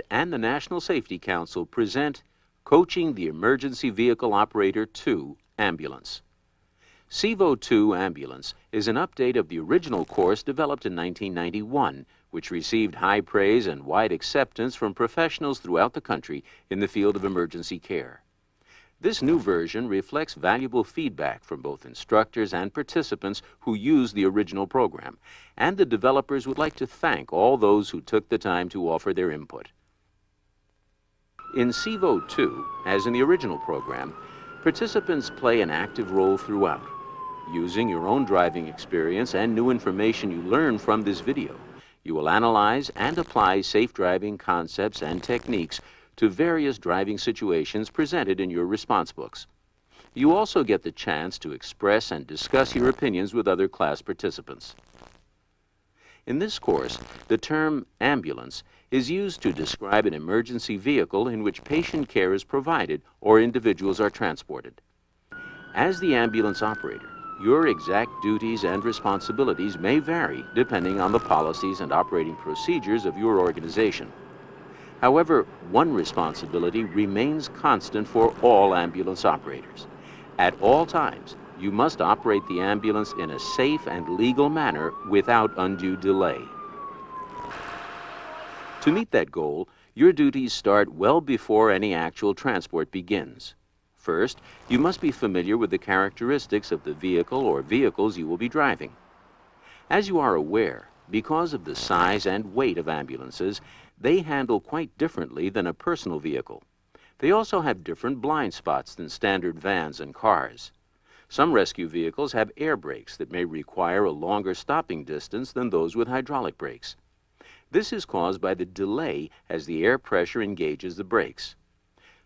and the National Safety Council present Coaching the Emergency Vehicle Operator II Ambulance. CEV0 II Ambulance is an update of the original course developed in 1991, which received high praise and wide acceptance from professionals throughout the country in the field of emergency care. This new version reflects valuable feedback from both instructors and participants who used the original program, and the developers would like to thank all those who took the time to offer their input. In CEV0 II, as in the original program, participants play an active role throughout. Using your own driving experience and new information you learn from this video, you will analyze and apply safe driving concepts and techniques to various driving situations presented in your response books. You also get the chance to express and discuss your opinions with other class participants. In this course, the term ambulance is used to describe an emergency vehicle in which patient care is provided or individuals are transported. As the ambulance operator, your exact duties and responsibilities may vary depending on the policies and operating procedures of your organization. However, one responsibility remains constant for all ambulance operators. At all times, you must operate the ambulance in a safe and legal manner without undue delay. To meet that goal, your duties start well before any actual transport begins. First, you must be familiar with the characteristics of the vehicle or vehicles you will be driving. As you are aware, because of the size and weight of ambulances, they handle quite differently than a personal vehicle. They also have different blind spots than standard vans and cars. Some rescue vehicles have air brakes that may require a longer stopping distance than those with hydraulic brakes. This is caused by the delay as the air pressure engages the brakes.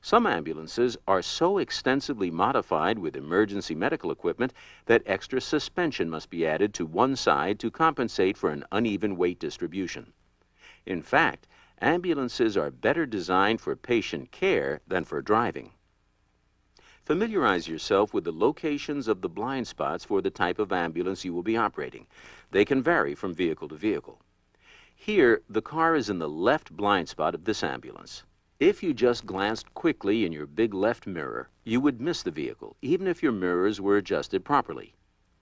Some ambulances are so extensively modified with emergency medical equipment that extra suspension must be added to one side to compensate for an uneven weight distribution. In fact, ambulances are better designed for patient care than for driving. Familiarize yourself with the locations of the blind spots for the type of ambulance you will be operating. They can vary from vehicle to vehicle. Here, the car is in the left blind spot of this ambulance. If you just glanced quickly in your big left mirror, you would miss the vehicle, even if your mirrors were adjusted properly.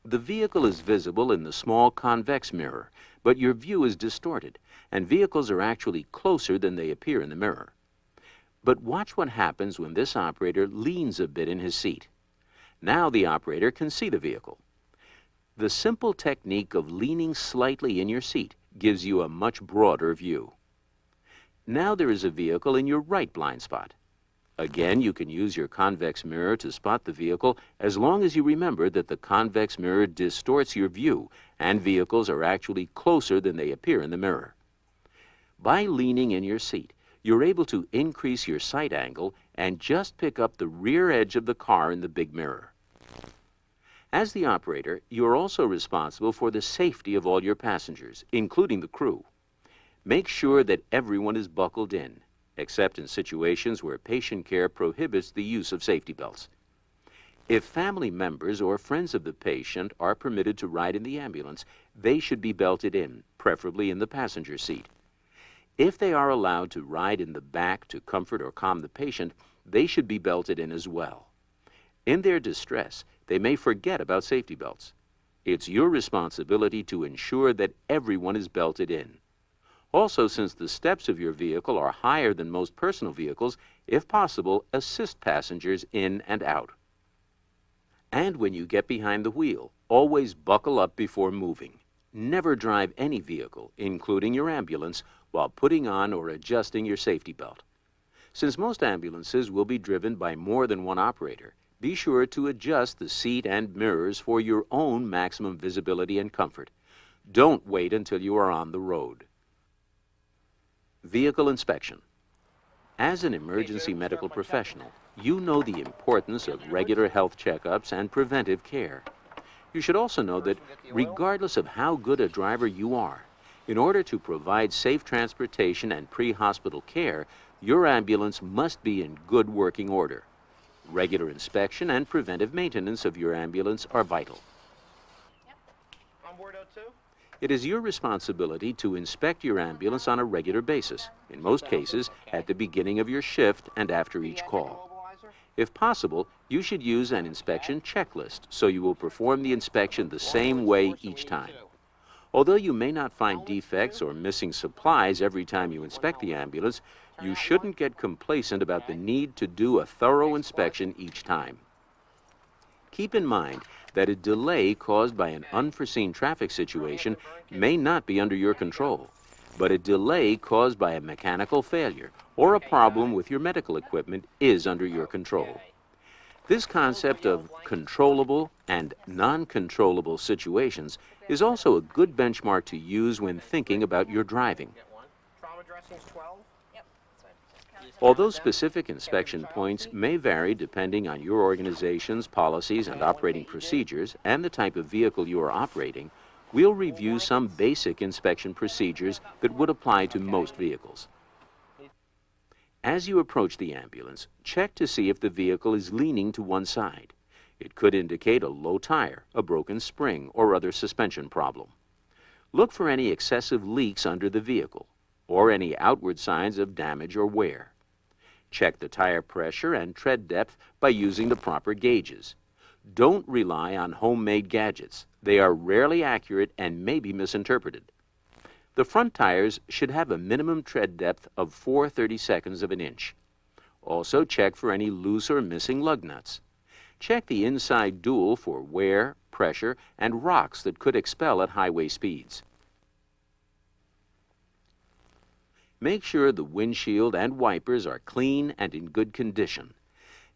The vehicle is visible in the small convex mirror, but your view is distorted, and vehicles are actually closer than they appear in the mirror. But watch what happens when this operator leans a bit in his seat. Now the operator can see the vehicle. The simple technique of leaning slightly in your seat gives you a much broader view. Now there is a vehicle in your right blind spot. Again, you can use your convex mirror to spot the vehicle as long as you remember that the convex mirror distorts your view and vehicles are actually closer than they appear in the mirror. By leaning in your seat, you're able to increase your sight angle and just pick up the rear edge of the car in the big mirror. As the operator, you are also responsible for the safety of all your passengers, including the crew. Make sure that everyone is buckled in, except in situations where patient care prohibits the use of safety belts. If family members or friends of the patient are permitted to ride in the ambulance, they should be belted in, preferably in the passenger seat. If they are allowed to ride in the back to comfort or calm the patient, they should be belted in as well. In their distress, they may forget about safety belts. It's your responsibility to ensure that everyone is belted in. Also, since the steps of your vehicle are higher than most personal vehicles, if possible, assist passengers in and out. And when you get behind the wheel, always buckle up before moving. Never drive any vehicle, including your ambulance, while putting on or adjusting your safety belt. Since most ambulances will be driven by more than one operator, be sure to adjust the seat and mirrors for your own maximum visibility and comfort. Don't wait until you are on the road. Vehicle inspection. As an emergency medical professional, you know the importance of regular health checkups and preventive care. You should also know that regardless of how good a driver you are, in order to provide safe transportation and pre-hospital care, your ambulance must be in good working order. Regular inspection and preventive maintenance of your ambulance are vital. On board 02? It is your responsibility to inspect your ambulance on a regular basis, in most cases at the beginning of your shift and after each call. If possible, you should use an inspection checklist so you will perform the inspection the same way each time. Although you may not find defects or missing supplies every time you inspect the ambulance, you shouldn't get complacent about the need to do a thorough inspection each time. Keep in mind that a delay caused by an unforeseen traffic situation may not be under your control, but a delay caused by a mechanical failure or a problem with your medical equipment is under your control. This concept of controllable and non-controllable situations is also a good benchmark to use when thinking about your driving. Although specific inspection points may vary depending on your organization's policies and operating procedures and the type of vehicle you are operating, we'll review some basic inspection procedures that would apply to most vehicles. As you approach the ambulance, check to see if the vehicle is leaning to one side. It could indicate a low tire, a broken spring, or other suspension problem. Look for any excessive leaks under the vehicle, or any outward signs of damage or wear. Check the tire pressure and tread depth by using the proper gauges. Don't rely on homemade gadgets. They are rarely accurate and may be misinterpreted. The front tires should have a minimum tread depth of 4/32 of an inch. Also check for any loose or missing lug nuts. Check the inside dual for wear, pressure, and rocks that could expel at highway speeds. Make sure the windshield and wipers are clean and in good condition.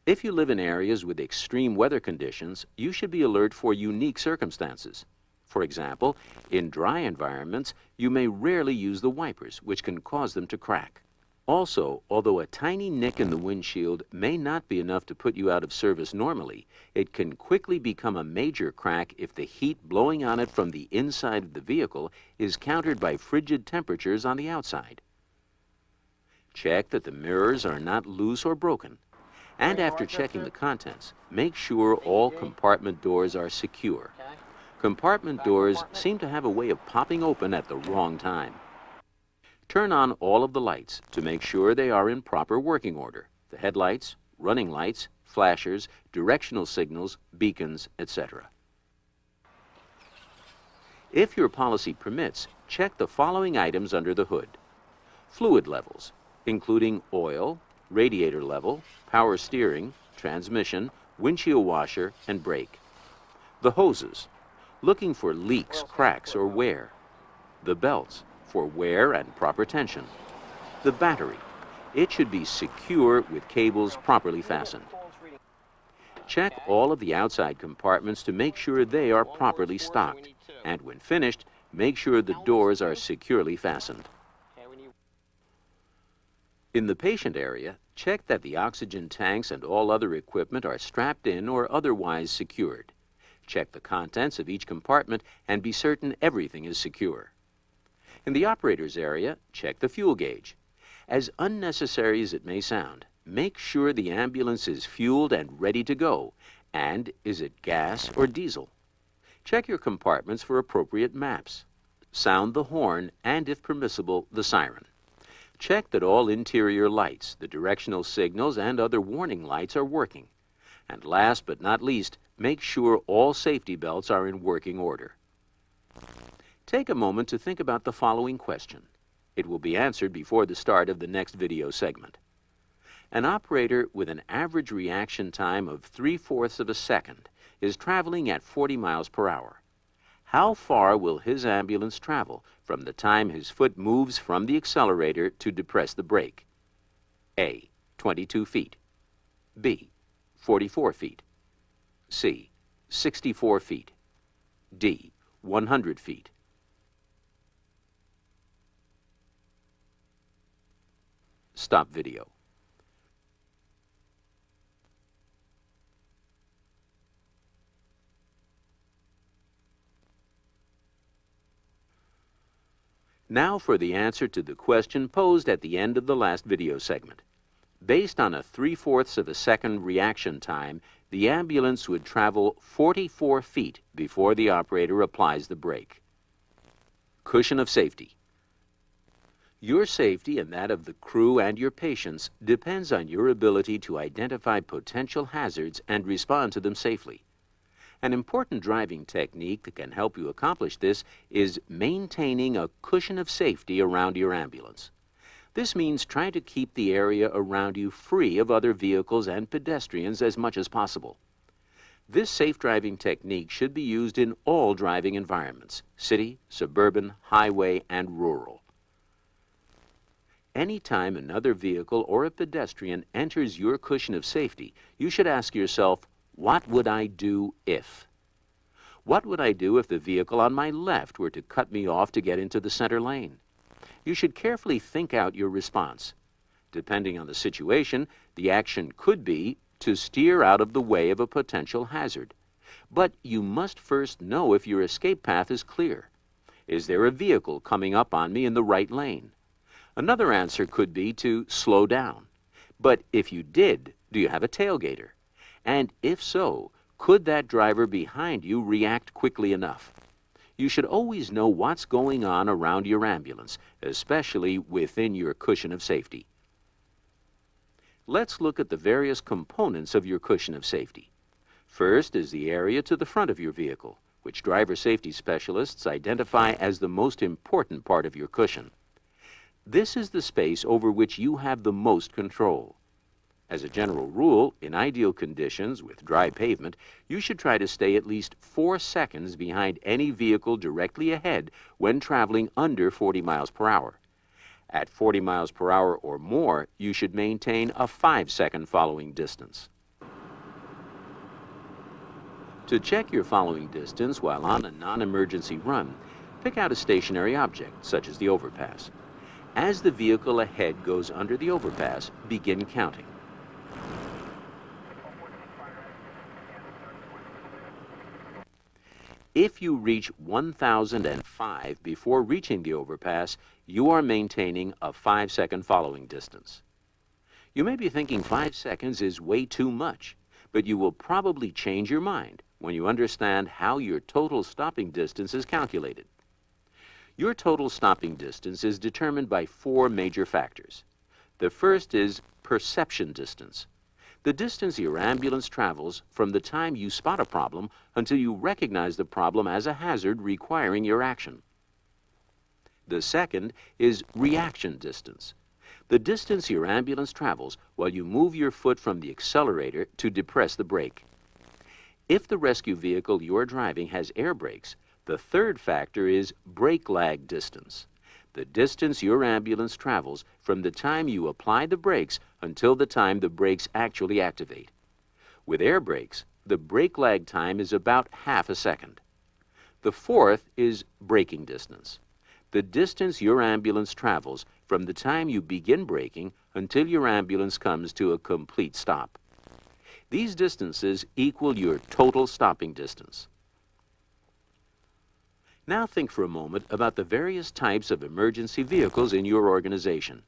If you live in areas with extreme weather conditions, you should be alert for unique circumstances. For example, in dry environments, you may rarely use the wipers, which can cause them to crack. Also, although a tiny nick in the windshield may not be enough to put you out of service normally, it can quickly become a major crack if the heat blowing on it from the inside of the vehicle is countered by frigid temperatures on the outside. Check that the mirrors are not loose or broken. And after checking the contents, make sure all compartment doors are secure. Compartment doors seem to have a way of popping open at the wrong time. Turn on all of the lights to make sure they are in proper working order. The headlights, running lights, flashers, directional signals, beacons, etc. If your policy permits, check the following items under the hood. Fluid levels, including oil, radiator level, power steering, transmission, windshield washer, and brake. The hoses, looking for leaks, cracks, or wear. The belts, for wear and proper tension. The battery, it should be secure with cables properly fastened. Check all of the outside compartments to make sure they are properly stocked, and when finished, make sure the doors are securely fastened. In the patient area, check that the oxygen tanks and all other equipment are strapped in or otherwise secured. Check the contents of each compartment and be certain everything is secure. In the operator's area, check the fuel gauge. As unnecessary as it may sound, make sure the ambulance is fueled and ready to go, and is it gas or diesel? Check your compartments for appropriate maps. Sound the horn and, if permissible, the siren. Check that all interior lights, the directional signals, and other warning lights are working. And last but not least, make sure all safety belts are in working order. Take a moment to think about the following question. It will be answered before the start of the next video segment. An operator with an average reaction time of 3/4 of a second is traveling at 40 miles per hour. How far will his ambulance travel from the time his foot moves from the accelerator to depress the brake? A, 22 feet. B, 44 feet. C, 64 feet. D, 100 feet. Stop video. Now for the answer to the question posed at the end of the last video segment. Based on a 3/4 of a second reaction time, the ambulance would travel 44 feet before the operator applies the brake. cushion of safety. Your safety and that of the crew and your patients depends on your ability to identify potential hazards and respond to them safely. An important driving technique that can help you accomplish this is maintaining a cushion of safety around your ambulance. This means trying to keep the area around you free of other vehicles and pedestrians as much as possible. This safe driving technique should be used in all driving environments: city, suburban, highway, and rural. Anytime another vehicle or a pedestrian enters your cushion of safety, you should ask yourself, what would I do if? What would I do if the vehicle on my left were to cut me off to get into the center lane? You should carefully think out your response. Depending on the situation, the action could be to steer out of the way of a potential hazard. But you must first know if your escape path is clear. Is there a vehicle coming up on me in the right lane? Another answer could be to slow down. But if you did, do you have a tailgater? And if so, could that driver behind you react quickly enough? You should always know what's going on around your ambulance, especially within your cushion of safety. Let's look at the various components of your cushion of safety. First is the area to the front of your vehicle, which driver safety specialists identify as the most important part of your cushion. This is the space over which you have the most control. As a general rule, in ideal conditions with dry pavement, you should try to stay at least 4 seconds behind any vehicle directly ahead when traveling under 40 miles per hour. At 40 miles per hour or more, you should maintain a 5-second following distance. To check your following distance while on a non-emergency run, pick out a stationary object, such as the overpass. As the vehicle ahead goes under the overpass, begin counting. If you reach 1005 before reaching the overpass, you are maintaining a 5-second following distance. You may be thinking 5 seconds is way too much, but you will probably change your mind when you understand how your total stopping distance is calculated. Your total stopping distance is determined by 4 major factors. The first is perception distance, the distance your ambulance travels from the time you spot a problem until you recognize the problem as a hazard requiring your action. The second is reaction distance, the distance your ambulance travels while you move your foot from the accelerator to depress the brake. If the rescue vehicle you're driving has air brakes, the third factor is brake lag distance, the distance your ambulance travels from the time you apply the brakes until the time the brakes actually activate. With air brakes, the brake lag time is about half a second. The fourth is braking distance, the distance your ambulance travels from the time you begin braking until your ambulance comes to a complete stop. These distances equal your total stopping distance. Now think for a moment about the various types of emergency vehicles in your organization.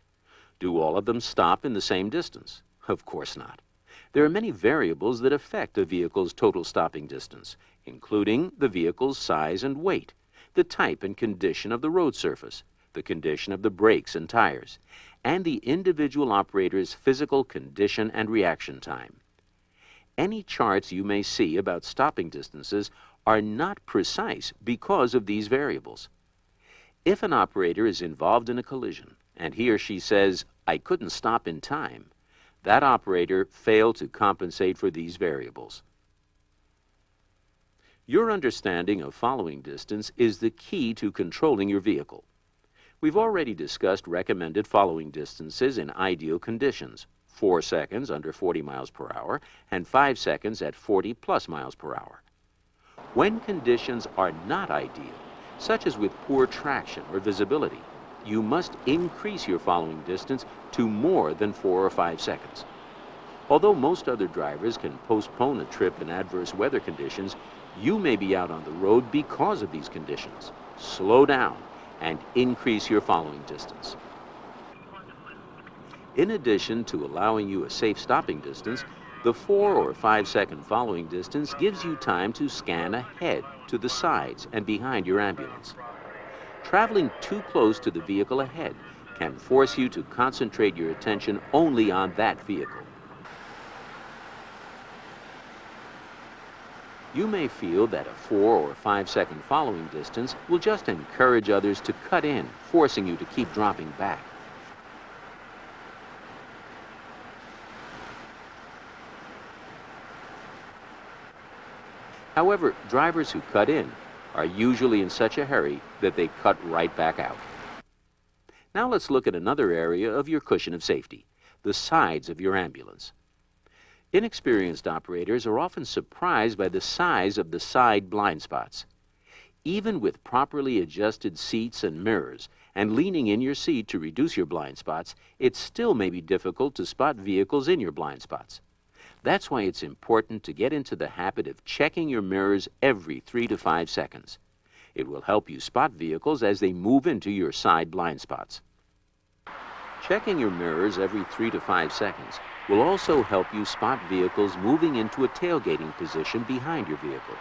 Do all of them stop in the same distance? Of course not. There are many variables that affect a vehicle's total stopping distance, including the vehicle's size and weight, the type and condition of the road surface, the condition of the brakes and tires, and the individual operator's physical condition and reaction time. Any charts you may see about stopping distances are not precise because of these variables. If an operator is involved in a collision and he or she says, "I couldn't stop in time," that operator failed to compensate for these variables. Your understanding of following distance is the key to controlling your vehicle. We've already discussed recommended following distances in ideal conditions: 4 seconds under 40 miles per hour and 5 seconds at 40 plus miles per hour. When conditions are not ideal, such as with poor traction or visibility, you must increase your following distance to more than 4 or 5 seconds. Although most other drivers can postpone a trip in adverse weather conditions, you may be out on the road because of these conditions. Slow down and increase your following distance. In addition to allowing you a safe stopping distance, the 4 or 5 second following distance gives you time to scan ahead, to the sides, and behind your ambulance. Traveling too close to the vehicle ahead can force you to concentrate your attention only on that vehicle. You may feel that a 4 or 5 second following distance will just encourage others to cut in, forcing you to keep dropping back. However, drivers who cut in are usually in such a hurry that they cut right back out. Now let's look at another area of your cushion of safety, the sides of your ambulance. Inexperienced operators are often surprised by the size of the side blind spots. Even with properly adjusted seats and mirrors and leaning in your seat to reduce your blind spots, it still may be difficult to spot vehicles in your blind spots. That's why it's important to get into the habit of checking your mirrors every 3 to 5 seconds. It will help you spot vehicles as they move into your side blind spots. Checking your mirrors every 3 to 5 seconds will also help you spot vehicles moving into a tailgating position behind your vehicle.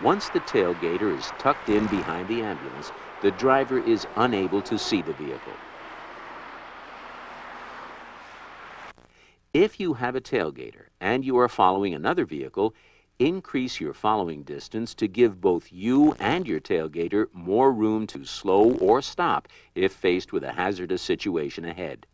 Once the tailgater is tucked in behind the ambulance, the driver is unable to see the vehicle. If you have a tailgater and you are following another vehicle, increase your following distance to give both you and your tailgater more room to slow or stop if faced with a hazardous situation ahead.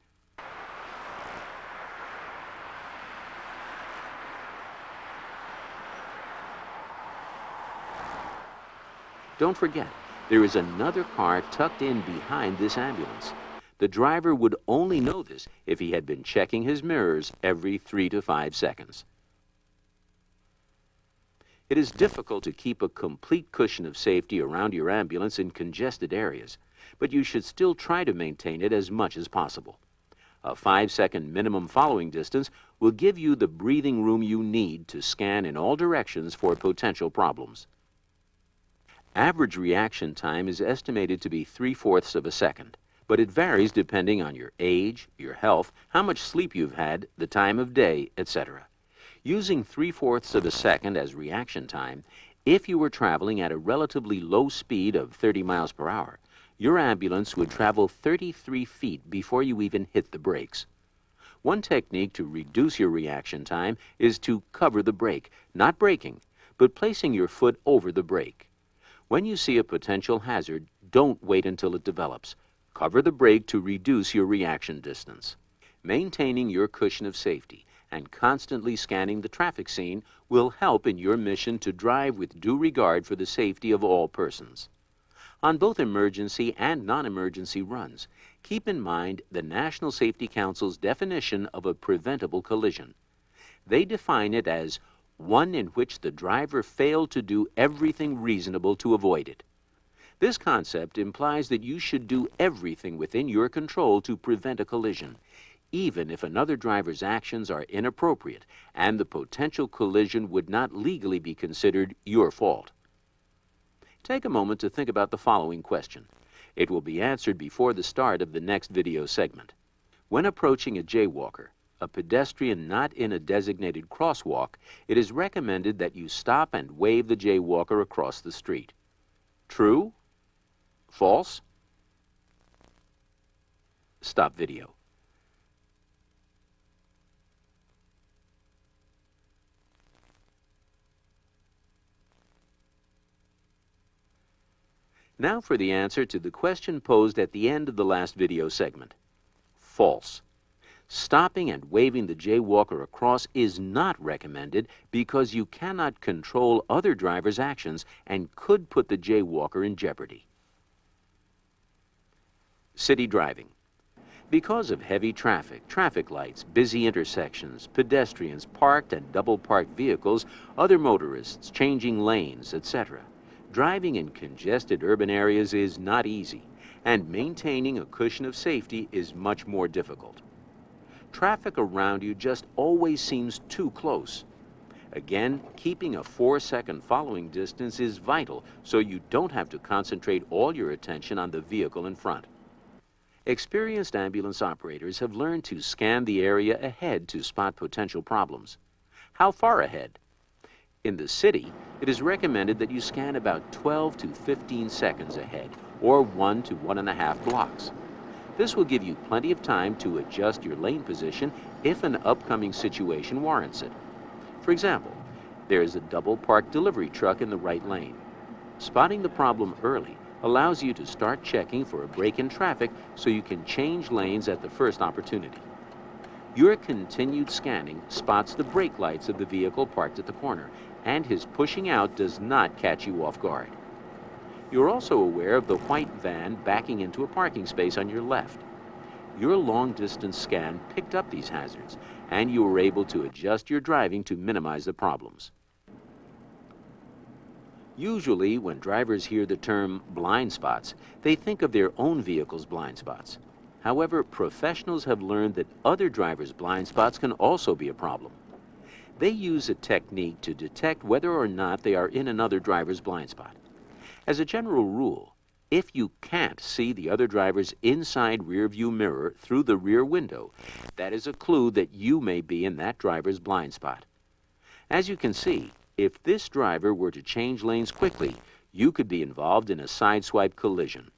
Don't forget, there is another car tucked in behind this ambulance. The driver would only know this if he had been checking his mirrors every 3 to 5 seconds. It is difficult to keep a complete cushion of safety around your ambulance in congested areas, but you should still try to maintain it as much as possible. A 5-second minimum following distance will give you the breathing room you need to scan in all directions for potential problems. Average reaction time is estimated to be 3/4 of a second, but it varies depending on your age, your health, how much sleep you've had, the time of day, etc. Using 3/4 of a second as reaction time, if you were traveling at a relatively low speed of 30 miles per hour, your ambulance would travel 33 feet before you even hit the brakes. One technique to reduce your reaction time is to cover the brake, not braking, but placing your foot over the brake. When you see a potential hazard, don't wait until it develops. Cover the brake to reduce your reaction distance. Maintaining your cushion of safety and constantly scanning the traffic scene will help in your mission to drive with due regard for the safety of all persons. On both emergency and non-emergency runs, keep in mind the National Safety Council's definition of a preventable collision. They define it as one in which the driver failed to do everything reasonable to avoid it. This concept implies that you should do everything within your control to prevent a collision, even if another driver's actions are inappropriate and the potential collision would not legally be considered your fault. Take a moment to think about the following question. It will be answered before the start of the next video segment. When approaching a jaywalker, a pedestrian not in a designated crosswalk, it is recommended that you stop and wave the jaywalker across the street. True? False? Stop video. Now for the answer to the question posed at the end of the last video segment. False. Stopping and waving the jaywalker across is not recommended because you cannot control other drivers' actions and could put the jaywalker in jeopardy. City driving. Because of heavy traffic lights, busy intersections, pedestrians, parked and double-parked vehicles, other motorists changing lanes, etc., driving in congested urban areas is not easy, and maintaining a cushion of safety is much more difficult. Traffic around you just always seems too close. Again, keeping a 4-second following distance is vital so you don't have to concentrate all your attention on the vehicle in front. Experienced ambulance operators have learned to scan the area ahead to spot potential problems. How far ahead? In the city, it is recommended that you scan about 12 to 15 seconds ahead, or 1 to 1.5 blocks. This will give you plenty of time to adjust your lane position if an upcoming situation warrants it. For example, there is a double parked delivery truck in the right lane. Spotting the problem early allows you to start checking for a break in traffic so you can change lanes at the first opportunity. Your continued scanning spots the brake lights of the vehicle parked at the corner, and his pushing out does not catch you off guard. You're also aware of the white van backing into a parking space on your left. Your long-distance scan picked up these hazards, and you were able to adjust your driving to minimize the problems. Usually, when drivers hear the term blind spots, they think of their own vehicle's blind spots. However, professionals have learned that other drivers' blind spots can also be a problem. They use a technique to detect whether or not they are in another driver's blind spot. As a general rule, if you can't see the other driver's inside rear view mirror through the rear window, that is a clue that you may be in that driver's blind spot. As you can see, if this driver were to change lanes quickly, you could be involved in a sideswipe collision.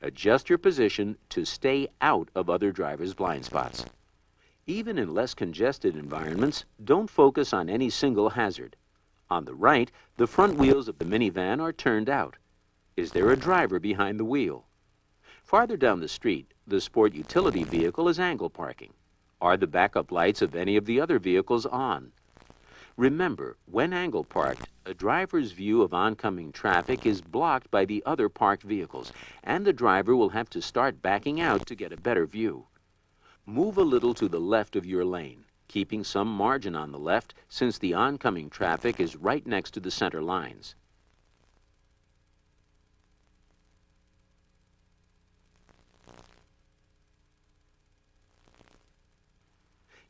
Adjust your position to stay out of other drivers' blind spots. Even in less congested environments, don't focus on any single hazard. On the right, the front wheels of the minivan are turned out. Is there a driver behind the wheel? Farther down the street, the sport utility vehicle is angle parking. Are the backup lights of any of the other vehicles on? Remember, when angle parked, a driver's view of oncoming traffic is blocked by the other parked vehicles, and the driver will have to start backing out to get a better view. Move a little to the left of your lane, keeping some margin on the left since the oncoming traffic is right next to the center lines.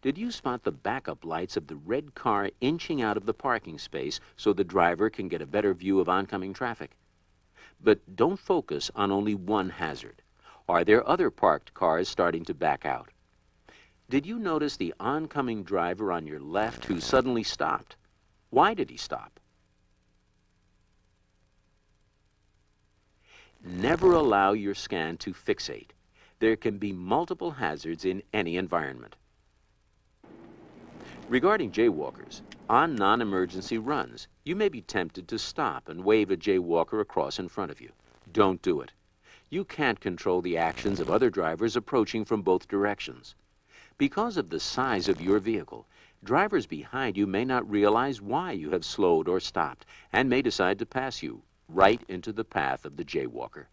Did you spot the backup lights of the red car inching out of the parking space so the driver can get a better view of oncoming traffic? But don't focus on only one hazard. Are there other parked cars starting to back out? Did you notice the oncoming driver on your left who suddenly stopped? Why did he stop? Never allow your scan to fixate. There can be multiple hazards in any environment. Regarding jaywalkers, on non-emergency runs, you may be tempted to stop and wave a jaywalker across in front of you. Don't do it. You can't control the actions of other drivers approaching from both directions. Because of the size of your vehicle, drivers behind you may not realize why you have slowed or stopped and may decide to pass you right into the path of the jaywalker.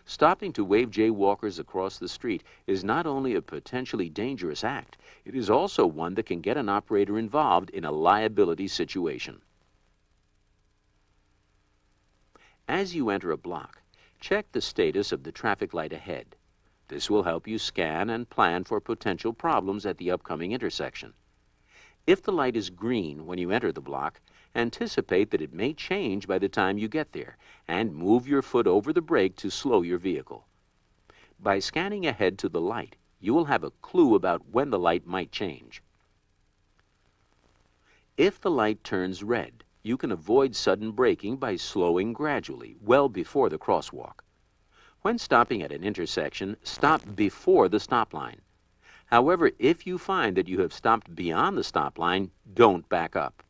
Stopping to wave jaywalkers across the street is not only a potentially dangerous act, it is also one that can get an operator involved in a liability situation. As you enter a block, check the status of the traffic light ahead. This will help you scan and plan for potential problems at the upcoming intersection. If the light is green when you enter the block, anticipate that it may change by the time you get there, and move your foot over the brake to slow your vehicle. By scanning ahead to the light, you will have a clue about when the light might change. If the light turns red, you can avoid sudden braking by slowing gradually, well before the crosswalk. When stopping at an intersection, stop before the stop line. However, if you find that you have stopped beyond the stop line, don't back up.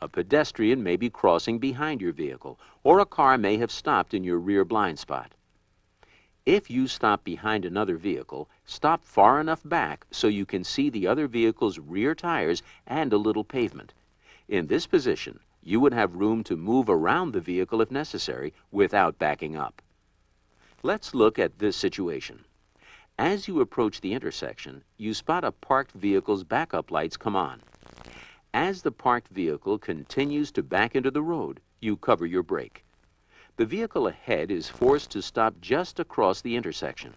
A pedestrian may be crossing behind your vehicle, or a car may have stopped in your rear blind spot. If you stop behind another vehicle, stop far enough back so you can see the other vehicle's rear tires and a little pavement. In this position, you would have room to move around the vehicle if necessary without backing up. Let's look at this situation. As you approach the intersection, you spot a parked vehicle's backup lights come on. As the parked vehicle continues to back into the road, you cover your brake. The vehicle ahead is forced to stop just across the intersection.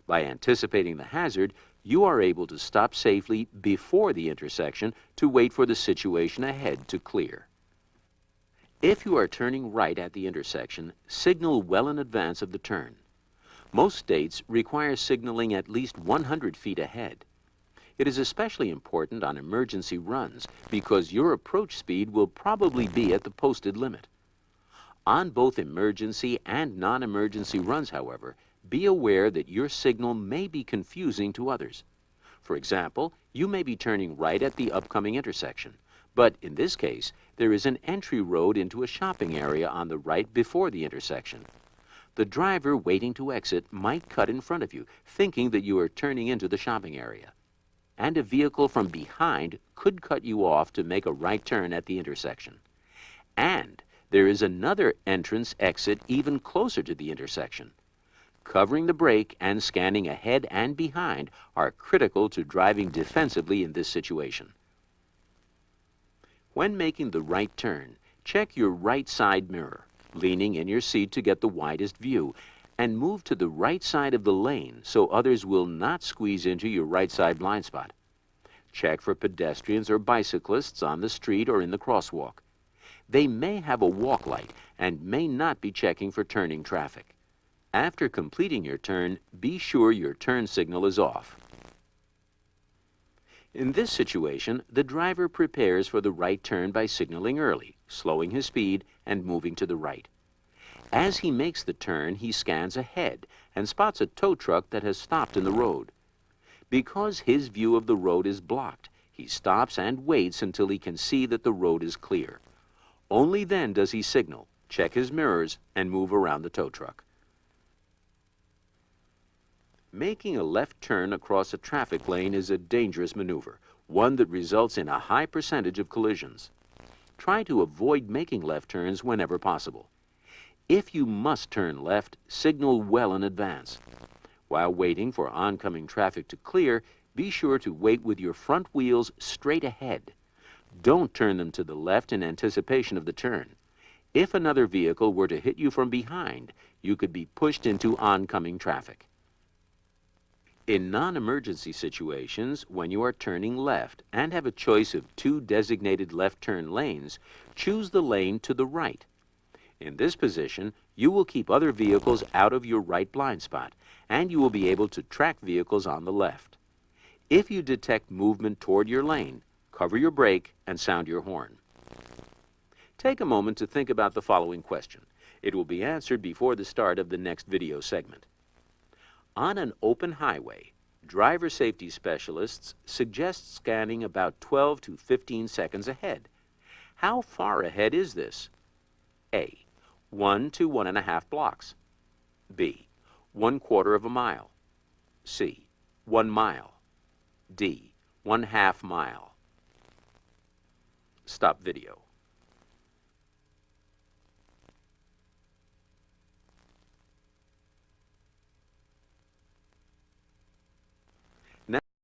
By anticipating the hazard, you are able to stop safely before the intersection to wait for the situation ahead to clear. If you are turning right at the intersection, signal well in advance of the turn. Most states require signaling at least 100 feet ahead. It is especially important on emergency runs because your approach speed will probably be at the posted limit. On both emergency and non-emergency runs, however, be aware that your signal may be confusing to others. For example, you may be turning right at the upcoming intersection, but in this case, there is an entry road into a shopping area on the right before the intersection. The driver waiting to exit might cut in front of you, thinking that you are turning into the shopping area. And a vehicle from behind could cut you off to make a right turn at the intersection. And there is another entrance exit even closer to the intersection. Covering the brake and scanning ahead and behind are critical to driving defensively in this situation. When making the right turn, check your right side mirror, leaning in your seat to get the widest view, and move to the right side of the lane so others will not squeeze into your right side blind spot. Check for pedestrians or bicyclists on the street or in the crosswalk. They may have a walk light and may not be checking for turning traffic. After completing your turn, be sure your turn signal is off. In this situation, the driver prepares for the right turn by signaling early, slowing his speed, and moving to the right. As he makes the turn, he scans ahead and spots a tow truck that has stopped in the road. Because his view of the road is blocked, he stops and waits until he can see that the road is clear. Only then does he signal, check his mirrors, and move around the tow truck. Making a left turn across a traffic lane is a dangerous maneuver, one that results in a high percentage of collisions. Try to avoid making left turns whenever possible. If you must turn left, signal well in advance. While waiting for oncoming traffic to clear, be sure to wait with your front wheels straight ahead. Don't turn them to the left in anticipation of the turn. If another vehicle were to hit you from behind, you could be pushed into oncoming traffic. In non-emergency situations, when you are turning left and have a choice of two designated left turn lanes, choose the lane to the right. In this position, you will keep other vehicles out of your right blind spot, and you will be able to track vehicles on the left. If you detect movement toward your lane, cover your brake and sound your horn. Take a moment to think about the following question. It will be answered before the start of the next video segment. On an open highway, driver safety specialists suggest scanning about 12 to 15 seconds ahead. How far ahead is this? A. 1 to 1.5 blocks. B. 1/4 of a mile. C. 1 mile. D. 1/2 mile. Stop video.